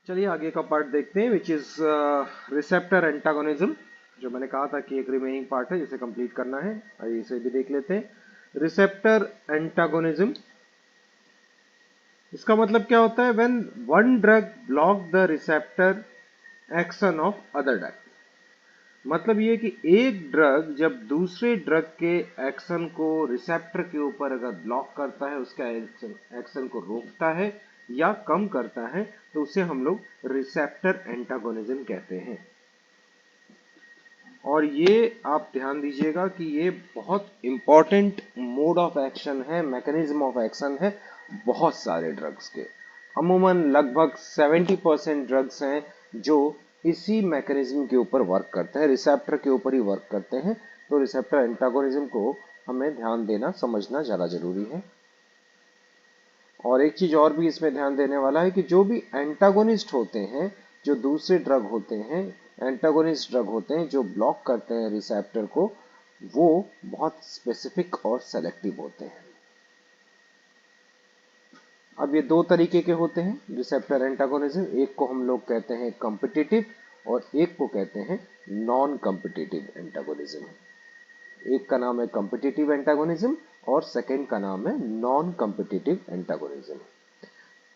चलिए आगे का पार्ट देखते हैं, विच इज रिसेप्टर एंटागोनिज्म। जो मैंने कहा था कि एक रिमेनिंग पार्ट है जिसे कंप्लीट करना है, आइए इसे भी देख लेते हैं। रिसेप्टर एंटागोनिज्म, इसका मतलब क्या होता है? When one drug block the receptor action of other drug. मतलब ये कि एक ड्रग जब दूसरे ड्रग के एक्शन को रिसेप्टर के ऊपर अगर ब्लॉक करता है, उसका एक्शन को रोकता है या कम करता है, तो उसे हम लोग रिसेप्टर एंटागोनिज्म कहते हैं। और ये आप ध्यान दीजिएगा कि ये बहुत इंपॉर्टेंट मोड ऑफ एक्शन है, मैकेनिज्म ऑफ एक्शन है बहुत सारे ड्रग्स के। अमूमन लगभग 70% ड्रग्स हैं जो इसी मैकेनिज्म के ऊपर वर्क करते हैं, रिसेप्टर के ऊपर ही वर्क करते हैं। तो रिसेप्टर एंटागोनिज्म को हमें ध्यान देना, समझना ज्यादा जरूरी है। और एक चीज और भी इसमें ध्यान देने वाला है कि जो भी एंटागोनिस्ट होते हैं, जो दूसरे ड्रग होते हैं, एंटागोनिस्ट ड्रग होते हैं जो ब्लॉक करते हैं रिसेप्टर को, वो बहुत स्पेसिफिक और सेलेक्टिव होते हैं। अब ये दो तरीके के होते हैं रिसेप्टर एंटागोनिज्म। एक को हम लोग कहते हैं कॉम्पिटिटिव और एक को कहते हैं नॉन कॉम्पिटिटिव एंटागोनिज्म। एक का नाम है कॉम्पिटिटिव एंटागोनिज्म और सेकंड का नाम है नॉन कॉम्पिटिटिव एंटागोनिज्म।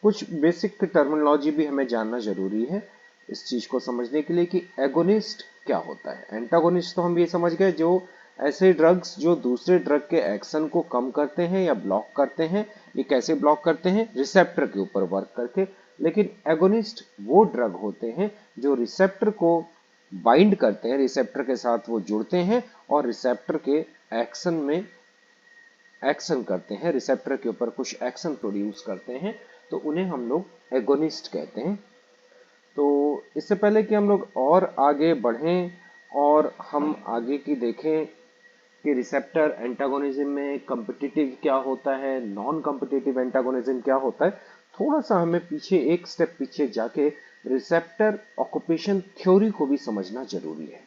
कुछ बेसिक टर्मिनोलॉजी भी हमें जानना जरूरी है इस चीज को समझने के लिए कि एगोनिस्ट क्या होता है। एंटागोनिस्ट तो हम ये समझ गए, जो ऐसे ड्रग्स जो दूसरे ड्रग के एक्शन को कम करते हैं या ब्लॉक करते हैं। ये कैसे ब्लॉक करते हैं? रिसेप्टर के ऊपर वर्क करके। लेकिन एगोनिस्ट वो ड्रग होते हैं जो रिसेप्टर को बाइंड करते हैं, रिसेप्टर के साथ वो जुड़ते हैं और रिसेप्टर के एक्शन में एक्शन करते हैं, रिसेप्टर के ऊपर कुछ एक्शन प्रोड्यूस करते हैं, तो उन्हें हम लोग एगोनिस्ट कहते हैं। तो इससे पहले कि हम लोग और आगे बढ़ें और हम आगे की देखें कि रिसेप्टर एंटागोनिज्म में कॉम्पिटिटिव क्या होता है, नॉन कॉम्पिटिटिव एंटागोनिज्म क्या होता है, थोड़ा सा हमें पीछे, एक स्टेप पीछे जाके रिसेप्टर ऑक्यूपेशन थ्योरी को भी समझना जरूरी है।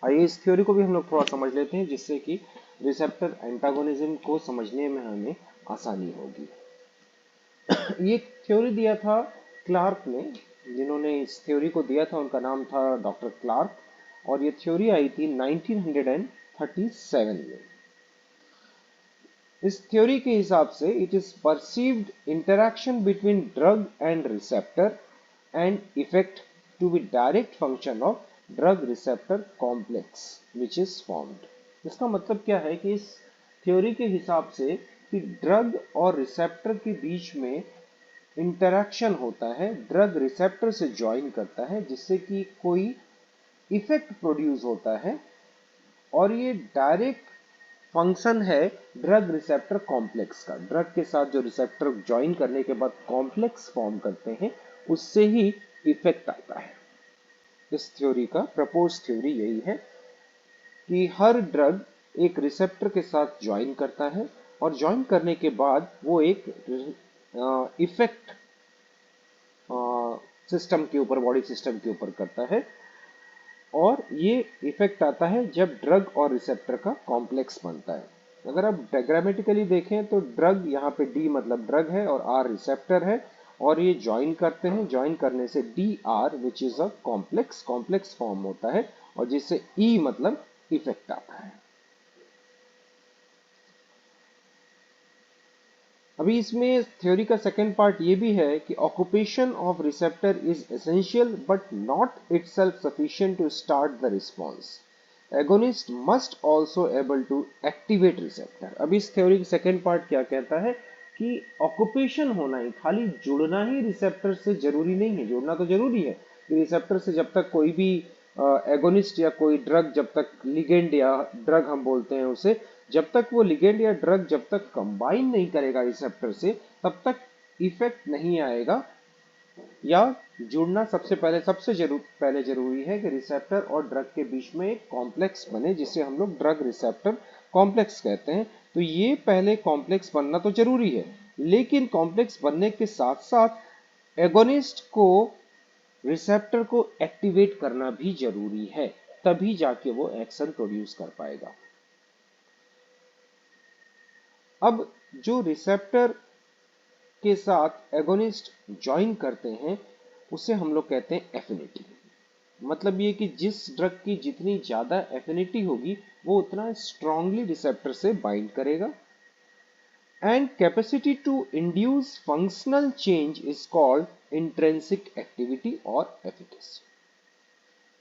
आइए इस थ्योरी को भी हम लोग थोड़ा समझ लेते हैं, जिससे कि रिसेप्टर एंटागोनिज्म को समझने में हमें आसानी होगी। ये थ्योरी दिया था क्लार्क ने। जिन्होंने इस थ्योरी को दिया था उनका नाम था डॉक्टर क्लार्क, और ये थ्योरी आई थी 1937 में। इस थ्योरी के हिसाब से it is perceived interaction between drug and receptor and effect to be direct function of drug receptor complex which is formed. इसका मतलब क्या है कि इस थ्योरी के हिसाब से कि ड्रग और रिसेप्टर के बीच में इंटरैक्शन होता है, ड्रग रिसेप्टर से ज्वाइन करता है, जिससे कि कोई इफेक्ट प्रोड्यूस होता है, और ये डायरेक्ट फंक्शन है ड्रग रिसेप्टर कॉम्प्लेक्स का। ड्रग के साथ जो रिसेप्टर ज्वाइन करने के बाद कॉम्प्लेक्स फॉर्म करते हैं, उससे ही इफेक्ट आता है। इस थ्योरी का प्रपोज थ्योरी यही है कि हर ड्रग एक रिसेप्टर के साथ ज्वाइन करता है और ज्वाइन करने के बाद वो एक इफेक्ट सिस्टम के ऊपर, बॉडी सिस्टम के ऊपर करता है, और ये इफेक्ट आता है जब ड्रग और रिसेप्टर का कॉम्प्लेक्स बनता है। अगर आप डायग्रामेटिकली देखें तो ड्रग, यहाँ पे डी मतलब ड्रग है और आर रिसेप्टर है, और ये ज्वाइन करते हैं। ज्वाइन करने से D R which is a complex form होता है, और जिससे ई मतलब इफेक्ट आता है। अभी इसमें थ्योरी का सेकेंड पार्ट ये भी है कि occupation of receptor is essential but not itself sufficient to start the response. Agonist must also able to activate receptor. अब इस थ्योरी का सेकेंड पार्ट क्या कहता है कि ऑक्यूपेशन होना ही, खाली जुड़ना ही रिसेप्टर से जरूरी नहीं है। जुड़ना तो जरूरी है कि रिसेप्टर से जब तक कोई भी एगोनिस्ट या कोई ड्रग, जब तक लिगेंड या ड्रग हम बोलते हैं उसे, जब तक वो लिगेंड या ड्रग जब तक कंबाइन नहीं करेगा रिसेप्टर से, तब तक इफेक्ट नहीं आएगा। या जुड़ना सबसे पहले जरूरी है कि रिसेप्टर और ड्रग के बीच में एक कॉम्प्लेक्स बने, जिसे हम लोग ड्रग रिसेप्टर कॉम्प्लेक्स कहते हैं। तो ये पहले कॉम्प्लेक्स बनना तो जरूरी है, लेकिन कॉम्प्लेक्स बनने के साथ साथ एगोनिस्ट को, रिसेप्टर को एक्टिवेट करना भी जरूरी है, तभी जाके वो एक्शन प्रोड्यूस कर पाएगा। अब जो रिसेप्टर के साथ एगोनिस्ट ज्वाइन करते हैं उसे हम लोग कहते हैं एफिनिटी। मतलब ये कि जिस ड्रग की जितनी ज्यादा एफिनिटी होगी वो उतना स्ट्रांगली रिसेप्टर से बाइंड करेगा। And capacity to induce functional change is called intrinsic activity और एफिकेसी।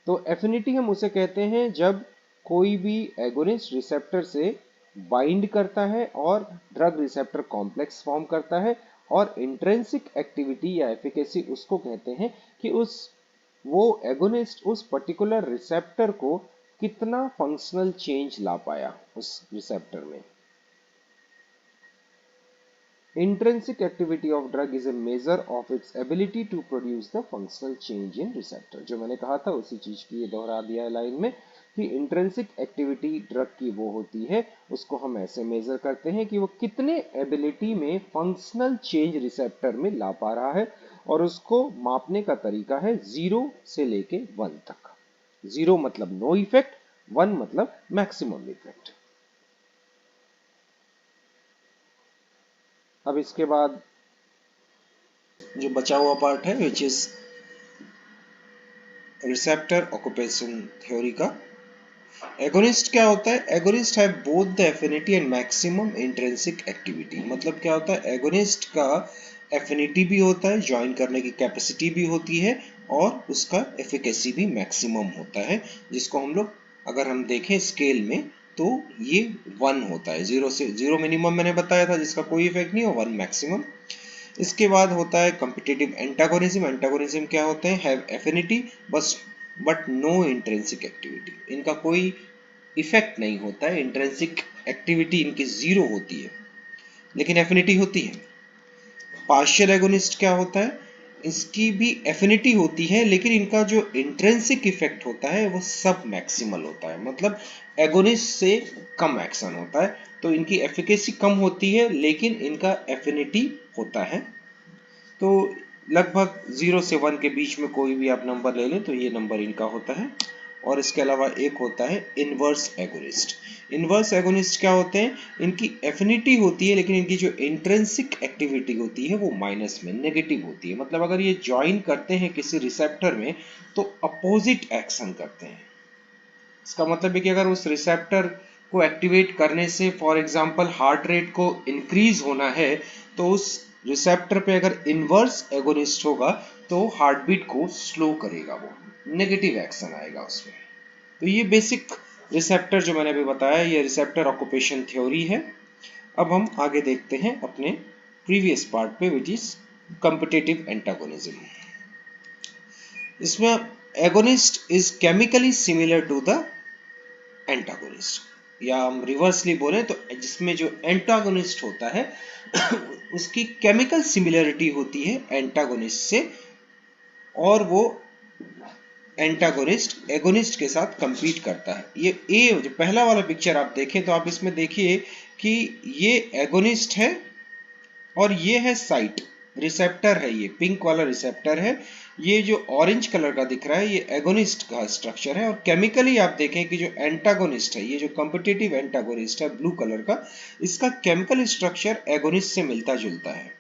तो एफिनिटी हम उसे कहते हैं जब कोई भी एगोनिस्ट रिसेप्टर से बाइंड करता है और ड्रग रिसेप्टर कॉम्प्लेक्स फॉर्म करता है, और इंट्रिंसिक एक्टिविटी या एफिकेसी उसको कहते हैं कि वो एगोनिस्ट उस पर्टिकुलर रिसेप्टर को कितना फंक्शनल चेंज ला पाया उस रिसेप्टर में। Intrinsic activity of drug is a measure of its ability to produce the functional change in receptor। जो मैंने कहा था उसी चीज की ये दोहरा दिया है लाइन में कि इंट्रिंसिक एक्टिविटी ड्रग की वो होती है, उसको हम ऐसे मेजर करते हैं कि वो कितने एबिलिटी में फंक्शनल चेंज रिसेप्टर में ला पा रहा है, और उसको मापने का तरीका है 0 से लेके 1 तक। 0 मतलब नो इफेक्ट, 1 मतलब मैक्सिमम इफेक्ट। अब इसके बाद जो बचा हुआ पार्ट है which is receptor occupation theory का। एगोनिस्ट क्या होता है? Agonist have both the affinity and maximum intrinsic activity. मतलब क्या होता है? एगोनिस्ट का एफिनिटी भी होता है, ज्वाइन करने की कैपेसिटी भी होती है, और उसका एफिकेसी भी मैक्सिमम होता है, जिसको हम लोग अगर हम देखें स्केल में तो ये 1 होता है। 0 मिनिमम मैंने बताया था जिसका कोई इफेक्ट नहीं, और 1 मैक्सिमम। इसके बाद होता है कॉम्पिटिटिव एंटागोनिज्म। एंटागोनिज्म क्या होते हैं? Have affinity but no intrinsic activity. इनका कोई इफेक्ट नहीं होता है, इंट्रिंसिक एक्टिविटी इनकी 0 होती है लेकिन एफिनिटी होती है। पार्शियल एगोनिस्ट क्या होता है? इसकी भी एफिनिटी होती है लेकिन इनका जो इंट्रिंसिक इफेक्ट होता है वो सब मैक्सिमल होता है, मतलब एगोनिस्ट से कम एक्शन होता है, तो इनकी एफिकेसी कम होती है लेकिन इनका एफिनिटी होता है। तो लगभग 0 से 1 के बीच में कोई भी आप नंबर ले लें तो ये नंबर इनका होता है। और इसके अलावा एक होता है इनवर्स एगोनिस्ट। इनवर्स एगोनिस्ट क्या होते हैं? इनकी एफिनिटी होती है लेकिन इनकी जो इंट्रिंसिक एक्टिविटी होती है वो माइनस में, नेगेटिव होती है। मतलब अगर ये ज्वाइन करते हैं किसी रिसेप्टर में तो अपोजिट एक्शन करते हैं। इसका मतलब है कि अगर उस रिसेप्टर को एक्टिवेट करने से फॉर एग्जांपल हार्ट रेट को इंक्रीज होना है, तो उस रिसेप्टर पे अगर इनवर्स एगोनिस्ट होगा तो हार्ट बीट को स्लो करेगा, वो नेगेटिव एक्शन आएगा उसमें। तो ये बेसिक रिसेप्टर जो मैंने अभी बताया, ये रिसेप्टर ऑक्यूपेशन थ्योरी है। अब हम आगे देखते हैं अपने प्रीवियस पार्ट पे विच इज कॉम्पिटिटिव एंटागोनिज्म। इसमें agonist is chemically similar to the antagonist, या हम रिवर्सली बोले तो जिसमें जो एंटागोनिस्ट होता है उसकी केमिकल सिमिलरिटी होती है एंटागोनिस्ट से, और वो एंटागोनिस्ट एगोनिस्ट के साथ कंपीट करता है। ये ए जो पहला वाला पिक्चर आप देखें तो आप इसमें देखिए कि ये एगोनिस्ट है और ये है साइट, रिसेप्टर है, ये पिंक वाला रिसेप्टर है। ये जो ऑरेंज कलर का दिख रहा है ये एगोनिस्ट का स्ट्रक्चर है, और केमिकली आप देखें कि जो एंटागोनिस्ट है, ये जो कॉम्पिटिटिव एंटागोनिस्ट है ब्लू कलर का, इसका केमिकल स्ट्रक्चर एगोनिस्ट से मिलता जुलता है।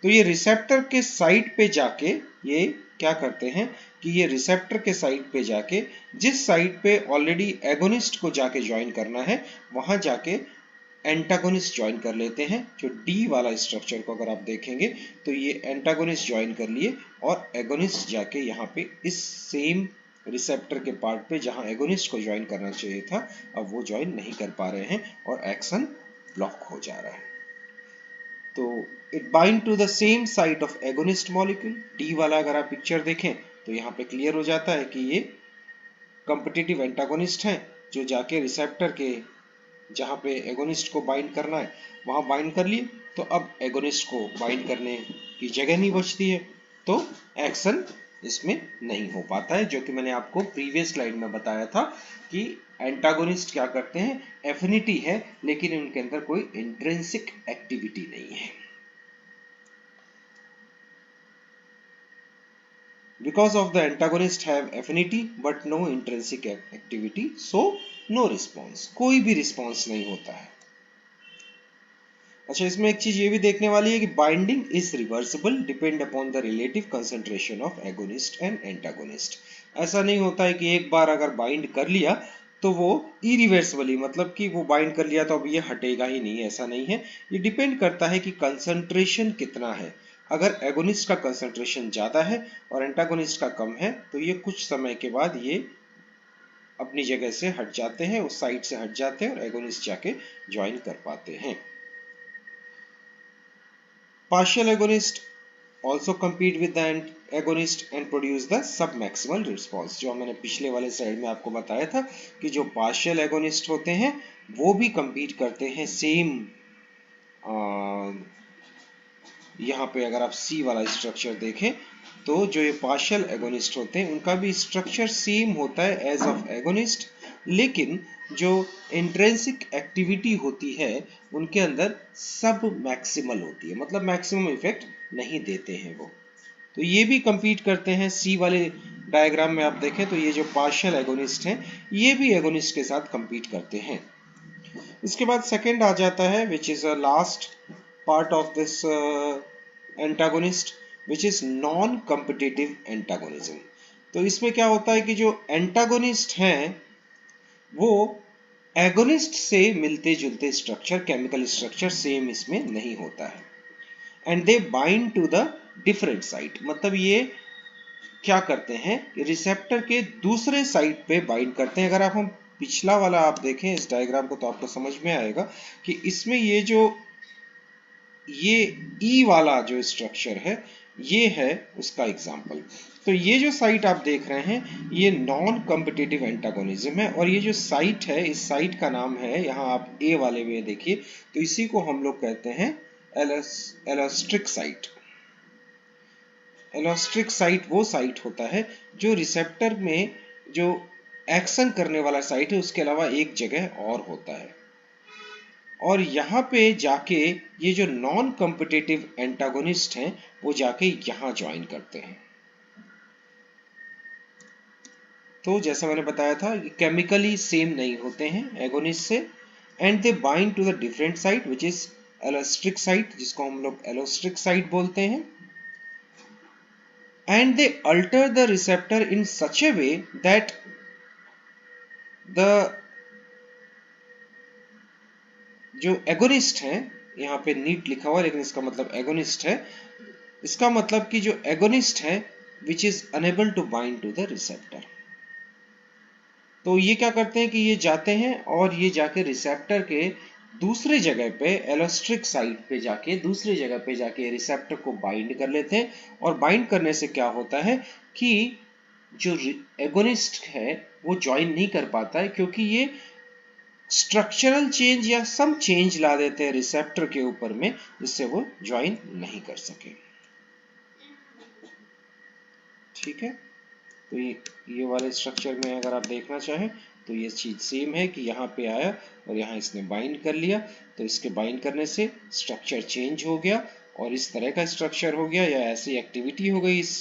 तो ये रिसेप्टर के साइट पे जाके ये क्या करते हैं कि ये रिसेप्टर के साइट पे जाके, जिस साइट पे ऑलरेडी एगोनिस्ट को जाके ज्वाइन करना है वहां जाके एंटागोनिस्ट ज्वाइन कर लेते हैं। जो डी वाला स्ट्रक्चर को अगर आप देखेंगे तो ये एंटागोनिस्ट ज्वाइन कर लिए, और एगोनिस्ट जाके यहाँ पे इस सेम रिसेप्टर के पार्ट पे जहां एगोनिस्ट को ज्वाइन करना चाहिए था अब वो ज्वाइन नहीं कर पा रहे हैं और एक्शन ब्लॉक हो जा रहा है। तो it bind to the same site of agonist molecule. D वाला अगर आप पिक्चर देखें तो यहाँ पे क्लियर हो जाता है कि ये कॉम्पिटिटिव एंटागोनिस्ट है जो जाके रिसेप्टर के जहां पे एगोनिस्ट को बाइंड करना है वहां बाइंड कर लिए, तो अब एगोनिस्ट को बाइंड करने की जगह नहीं बचती है, तो एक्शन इसमें नहीं हो पाता है। जो कि मैंने आपको प्रीवियस स्लाइड में बताया था कि एंटागोनिस्ट क्या करते हैं, एफिनिटी है लेकिन उनके अंदर कोई इंट्रिंसिक एक्टिविटी नहीं है। Because of the antagonist have affinity but no intrinsic activity, so no response, कोई भी response नहीं होता है। अच्छा, इसमें एक चीज ये भी देखने वाली है कि binding is reversible depend upon the relative concentration of agonist and antagonist. ऐसा नहीं होता है कि एक बार अगर बाइंड कर लिया तो वो इरिवर्सिबली, मतलब कि वो बाइंड कर लिया तो अब ये हटेगा ही नहीं, ऐसा नहीं है। ये डिपेंड करता है कि कंसंट्रेशन कितना है। अगर एगोनिस्ट का कंसंट्रेशन ज्यादा है और एंटागोनिस्ट का कम है तो ये कुछ समय के बाद ये अपनी जगह से हट जाते हैं, उस साइड से हट जाते हैं और एगोनिस्ट जाके ज्वाइन कर पाते हैं। Partial agonist also compete with the agonist and produce the submaximal response। जो मैंने पिछले वाले साइड में आपको बताया था कि जो पार्शियल एगोनिस्ट होते हैं वो भी compete करते हैं सेम। यहाँ पे अगर आप सी वाला स्ट्रक्चर देखें तो जो ये पार्शियल एगोनिस्ट होते हैं उनका भी स्ट्रक्चर सेम होता है एज ऑफ एगोनिस्ट, लेकिन जो इंट्रिंसिक एक्टिविटी होती है उनके अंदर सब मैक्सिमल होती है, मतलब मैक्सिमम इफेक्ट नहीं देते हैं वो। तो ये भी compete करते हैं। सी वाले डायग्राम में आप देखें तो ये जो पार्शियल एगोनिस्ट हैं ये भी एगोनिस्ट के साथ compete करते हैं। इसके बाद सेकंड आ जाता है which is a last part of this antagonist which is non competitive antagonism. तो इसमें क्या होता है कि जो एंटागोनिस्ट हैं वो एगोनिस्ट से मिलते जुलते स्ट्रक्चर, केमिकल स्ट्रक्चर सेम इसमें नहीं होता है। And they bind to the different site, मतलब ये क्या करते हैं रिसेप्टर के दूसरे साइट पे बाइंड करते हैं। अगर हम पिछला वाला आप देखें इस डायग्राम को तो आपको समझ में आएगा कि इसमें ये ई वाला जो स्ट्रक्चर है ये है उसका एग्जाम्पल। तो ये जो साइट आप देख रहे हैं ये नॉन कॉम्पिटिटिव एंटागोनिज्म है, और ये जो साइट है इस साइट का नाम है, यहाँ आप ए वाले में देखिए तो इसी को हम लोग कहते हैं एलोस्ट्रिक साइट। एलोस्ट्रिक साइट वो साइट होता है जो रिसेप्टर में जो एक्शन करने वाला साइट है उसके अलावा एक जगह और होता है, और यहाँ पे जाके ये जो नॉन कॉम्पिटिटिव एंटागोनिस्ट हैं वो जाके यहाँ ज्वाइन करते हैं। तो जैसा मैंने बताया था ये केमिकली सेम नहीं होते हैं एगोनिस्ट से, and they bind to the different site which is allosteric site, जिसको हम लोग एलोस्ट्रिक साइट बोलते हैं। And they alter the receptor in such a way that the जो एगोनिस्ट है, यहाँ पे नीट लिखा हुआ लेकिन इसका मतलब एगोनिस्ट है, इसका मतलब कि जो एगोनिस्ट है which is unable to bind to the receptor. तो ये क्या करते हैं कि ये जाते हैं और ये जाके रिसेप्टर के दूसरे जगह पे एलोस्ट्रिक साइट पे जाके दूसरे जगह पे जाके रिसेप्टर को बाइंड कर लेते हैं, और बाइंड करने से क्या होता है कि जो एगोनिस्ट है वो ज्वाइन नहीं कर पाता है, क्योंकि ये स्ट्रक्चरल चेंज या सम चेंज ला देते हैं रिसेप्टर के ऊपर में जिससे वो ज्वाइन नहीं कर सके। ठीक है, तो ये वाले स्ट्रक्चर में अगर आप देखना चाहें तो ये चीज सेम है कि यहाँ पे आया और यहाँ इसने बाइंड कर लिया, तो इसके बाइंड करने से स्ट्रक्चर चेंज हो गया और इस तरह का स्ट्रक्चर हो गया या ऐसी एक्टिविटी हो गई इस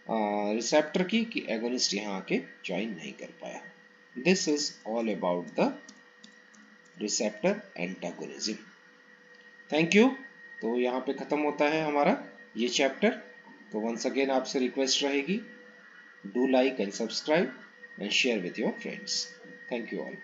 रिसेप्टर की कि एगोनिस्ट यहाँ आके ज्वाइन नहीं कर पाया। This is all about the receptor antagonism. Thank you. तो यहाँ पे खत्म होता है हमारा ये चैप्टर। तो वंस अगेन आपसे रिक्वेस्ट रहेगी, do like and subscribe and share with your friends. Thank you all.